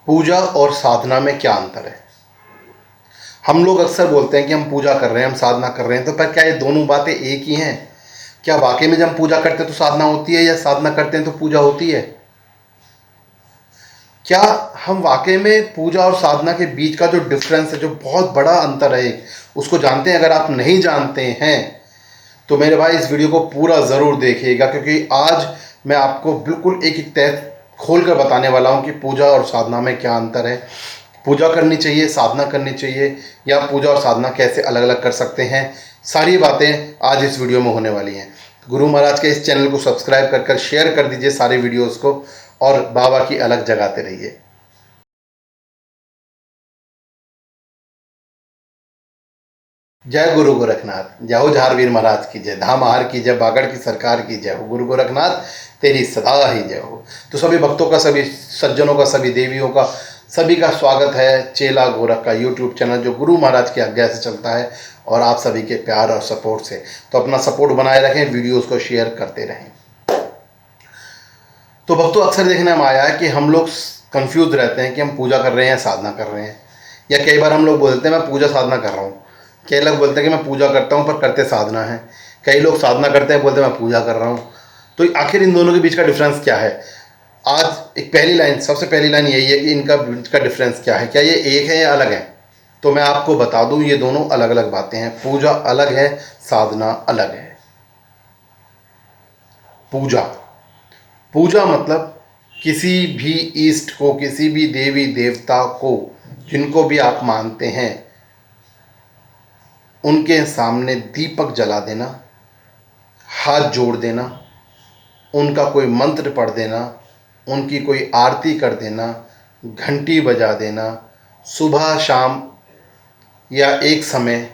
पूजा और साधना में क्या अंतर है? हम लोग अक्सर बोलते हैं कि हम पूजा कर रहे हैं, हम साधना कर रहे हैं, तो पर क्या ये दोनों बातें एक ही हैं? क्या वाकई में जब हम पूजा करते हैं तो साधना होती है, या साधना करते हैं तो पूजा होती है? क्या हम वाकई में पूजा और साधना के बीच का जो डिफरेंस है, जो बहुत बड़ा अंतर है, उसको जानते हैं? अगर आप नहीं जानते हैं तो मेरे भाई इस वीडियो को पूरा ज़रूर देखिएगा, क्योंकि आज मैं आपको बिल्कुल एक एक तय खोल कर बताने वाला हूँ कि पूजा और साधना में क्या अंतर है। पूजा करनी चाहिए, साधना करनी चाहिए, या पूजा और साधना कैसे अलग अलग कर सकते हैं, सारी बातें आज इस वीडियो में होने वाली हैं। गुरु महाराज के इस चैनल को सब्सक्राइब कर शेयर कर दीजिए सारे वीडियोज़ को, और बाबा की अलग जगाते रहिए। जय गुरु गोरखनाथ, जय हो झारवीर महाराज की जय, धाम आहार की जय, बागड़ की सरकार की जय हो। गुरु गोरखनाथ तेरी सदा ही जय हो। तो सभी भक्तों का, सभी सज्जनों का, सभी देवियों का, सभी का स्वागत है चेला गोरख का यूट्यूब चैनल, जो गुरु महाराज की आज्ञा से चलता है और आप सभी के प्यार और सपोर्ट से। तो अपना सपोर्ट बनाए रखें, वीडियोज़ को शेयर करते रहें। तो भक्तों, अक्सर देखने में आया है कि हम लोग कंफ्यूज रहते हैं कि हम पूजा कर रहे हैं, साधना कर रहे हैं। या कई बार हम लोग बोलते हैं मैं पूजा साधना कर रहा हूँ, कई लोग बोलते हैं कि मैं पूजा करता हूँ पर करते साधना है। कई लोग साधना करते हैं, बोलते हैं मैं पूजा कर रहा हूँ। तो आखिर इन दोनों के बीच का डिफरेंस क्या है? आज एक पहली लाइन, सबसे पहली लाइन यही है कि इनका बीच का डिफरेंस क्या है, क्या ये एक है या अलग है? तो मैं आपको बता दूं, ये दोनों अलग अलग बातें हैं। पूजा अलग है, साधना अलग है। पूजा, पूजा मतलब किसी भी ईष्ट को, किसी भी देवी देवता को, जिनको भी आप मानते हैं, उनके सामने दीपक जला देना, हाथ जोड़ देना, उनका कोई मंत्र पढ़ देना, उनकी कोई आरती कर देना, घंटी बजा देना, सुबह शाम या एक समय,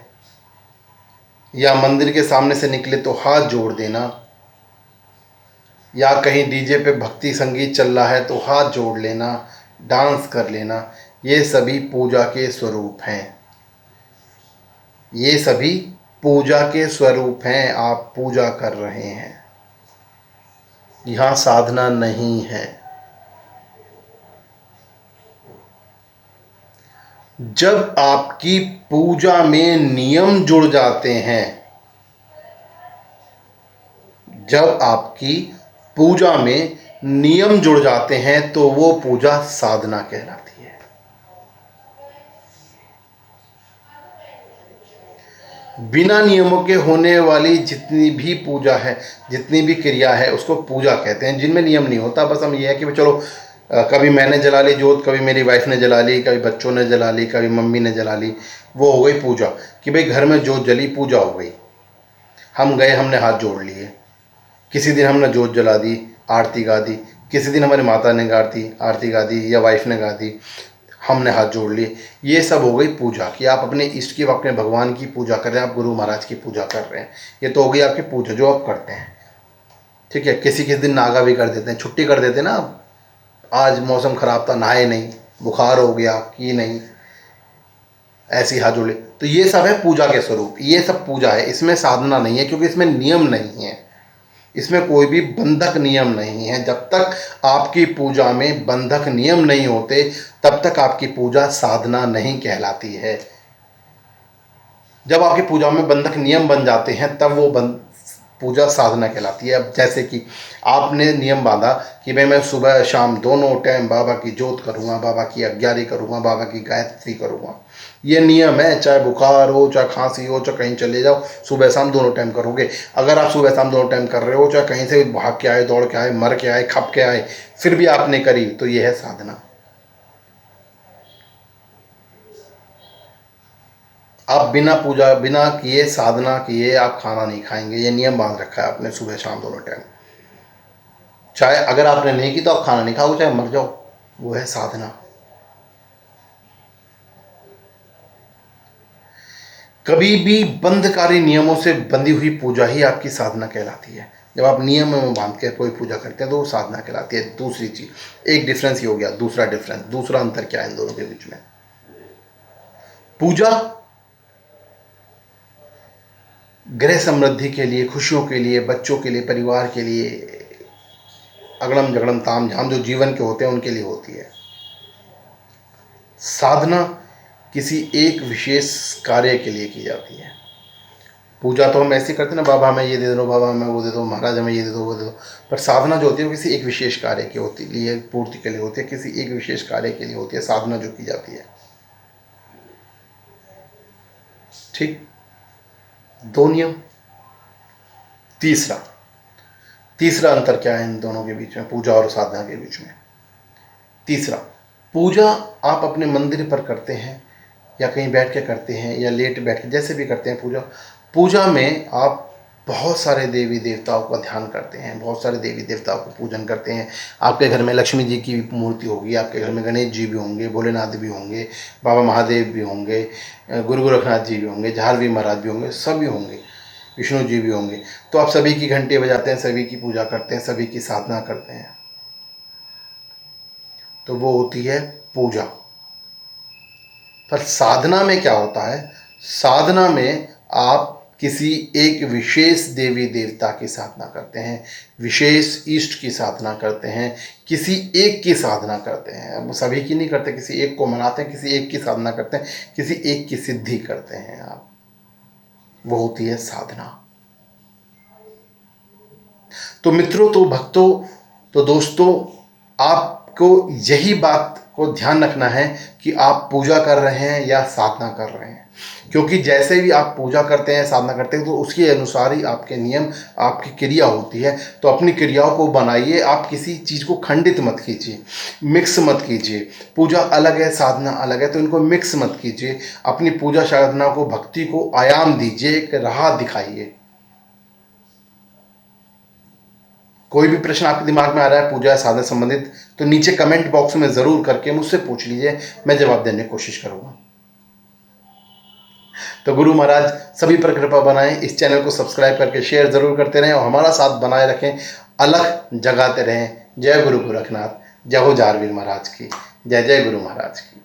या मंदिर के सामने से निकले तो हाथ जोड़ देना, या कहीं डीजे पे भक्ति संगीत चल रहा है तो हाथ जोड़ लेना, डांस कर लेना, ये सभी पूजा के स्वरूप हैं। ये सभी पूजा के स्वरूप हैं। आप पूजा कर रहे हैं, यहाँ साधना नहीं है। जब आपकी पूजा में नियम जुड़ जाते हैं, जब आपकी पूजा में नियम जुड़ जाते हैं तो वो पूजा साधना कहलाती है। बिना नियमों के होने वाली जितनी भी पूजा है, जितनी भी क्रिया है, उसको पूजा कहते हैं। जिनमें नियम नहीं होता, बस हम ये है कि चलो कभी मैंने जला ली जोत, कभी मेरी वाइफ ने जला ली, कभी बच्चों ने जला ली, कभी मम्मी ने जला ली, वो हो गई पूजा। कि भाई घर में जोत जली, पूजा हो गई। हम गए, हमने हाथ जोड़ लिए। किसी दिन हमने जोत जला दी, आरती गा दी। किसी दिन हमारी माता ने आरती गा दी, या वाइफ ने गा दी, हमने हाथ जोड़ लिए। ये सब हो गई पूजा, कि आप अपने इष्ट की, अपने भगवान की पूजा कर रहे हैं, आप गुरु महाराज की पूजा कर रहे हैं। ये तो हो गई आपकी पूजा जो आप करते हैं। ठीक है, किसी किसी दिन नागा भी कर देते हैं, छुट्टी कर देते हैं ना। आज मौसम ख़राब था, नहाए नहीं, बुखार हो गया कि नहीं, ऐसी हाथ जोड़े। तो ये सब है पूजा के स्वरूप, ये सब पूजा है। इसमें साधना नहीं है, क्योंकि इसमें नियम नहीं है, इसमें कोई भी बंधक नियम नहीं है। जब तक आपकी पूजा में बंधक नियम नहीं होते, तब तक आपकी पूजा साधना नहीं कहलाती है। जब आपकी पूजा में बंधक नियम बन जाते हैं, तब वो पूजा साधना कहलाती है। अब जैसे कि आपने नियम बांधा कि भाई मैं सुबह शाम दोनों टाइम बाबा की जोत करूँगा, बाबा की अग्यारी करूँगा, बाबा की गायत्री करूँगा। ये नियम है, चाहे बुखार हो, चाहे खांसी हो, चाहे कहीं चले जाओ, सुबह शाम दोनों टाइम करोगे। अगर आप सुबह शाम दोनों टाइम कर रहे हो, चाहे कहीं से भाग के आए, दौड़ के आए, मर के आए, खप के आए, फिर भी आपने करी, तो ये है साधना। आप बिना पूजा, बिना किए, साधना किए आप खाना नहीं खाएंगे। ये नियम बांध रखा है आपने, सुबह शाम दोनों टाइम। चाहे अगर आपने नहीं की तो आप खाना नहीं खाओगे, चाहे मर जाओ। वो है साधना। कभी भी बंधकारी नियमों से बंधी हुई पूजा ही आपकी साधना कहलाती है। जब आप नियम में बांध के कोई पूजा करते हैं तो वो साधना कहलाती है। दूसरी चीज, एक डिफरेंस ये हो गया। दूसरा डिफरेंस, दूसरा अंतर क्या है इन दोनों के बीच में? पूजा गृह समृद्धि के लिए, खुशियों के लिए, बच्चों के लिए, परिवार के लिए, अगड़म जगड़म ताम झाम जो जीवन के होते हैं उनके लिए होती है। साधना किसी एक विशेष कार्य के लिए की जाती है। पूजा तो हम ऐसे करते हैं ना, बाबा हमें ये दे दो, बाबा हमें वो दे दो, महाराज हमें ये दे दो, वो दे दो। पर साधना जो होती है वो किसी एक विशेष कार्य की होती लिए पूर्ति के लिए होती है, किसी एक विशेष कार्य के लिए होती है साधना जो की जाती है। ठीक, 2 नियम। तीसरा अंतर क्या है इन दोनों के बीच में, पूजा और साधना के बीच में? तीसरा, पूजा आप अपने मंदिर पर करते हैं या कहीं बैठ के करते हैं या लेट बैठ के, जैसे भी करते हैं पूजा में आप बहुत सारे देवी देवताओं का ध्यान करते हैं, बहुत सारे देवी देवताओं को पूजन करते हैं। आपके घर में लक्ष्मी जी की मूर्ति होगी, आपके घर में गणेश जी भी होंगे, भोलेनाथ भी होंगे, बाबा महादेव भी होंगे, गुरु गोरखनाथ जी भी होंगे, झारवी महाराज भी होंगे, सभी होंगे, विष्णु जी भी होंगे। तो आप सभी की घंटे बजाते हैं, सभी की पूजा करते हैं, सभी की साधना करते हैं। तो वो होती है पूजा। पर साधना में क्या होता है? साधना में आप किसी एक विशेष देवी देवता की साधना करते हैं, विशेष इष्ट की साधना करते हैं, किसी एक की साधना करते हैं। अब सभी की नहीं करते, किसी एक को मनाते हैं, किसी एक की साधना करते हैं, किसी एक की सिद्धि करते हैं आप। वो होती है साधना। तो मित्रों, तो भक्तों, तो दोस्तों, आपको यही बात को ध्यान रखना है कि आप पूजा कर रहे हैं या साधना कर रहे हैं। क्योंकि जैसे भी आप पूजा करते हैं, साधना करते हैं, तो उसके अनुसार ही आपके नियम, आपकी क्रिया होती है। तो अपनी क्रियाओं को बनाइए, आप किसी चीज़ को खंडित मत कीजिए, मिक्स मत कीजिए। पूजा अलग है, साधना अलग है, तो इनको मिक्स मत कीजिए। अपनी पूजा साधना को, भक्ति को आयाम दीजिए, एक राह दिखाइए। कोई भी प्रश्न आपके दिमाग में आ रहा है पूजा साधना संबंधित, तो नीचे कमेंट बॉक्स में ज़रूर करके मुझसे पूछ लीजिए, मैं जवाब देने की कोशिश करूँगा। तो गुरु महाराज सभी पर कृपा बनाएं। इस चैनल को सब्सक्राइब करके शेयर ज़रूर करते रहें और हमारा साथ बनाए रखें, अलख जगाते रहें। जय गुरु गोरखनाथ, जय हो झारवीर महाराज की, जय जय गुरु महाराज की।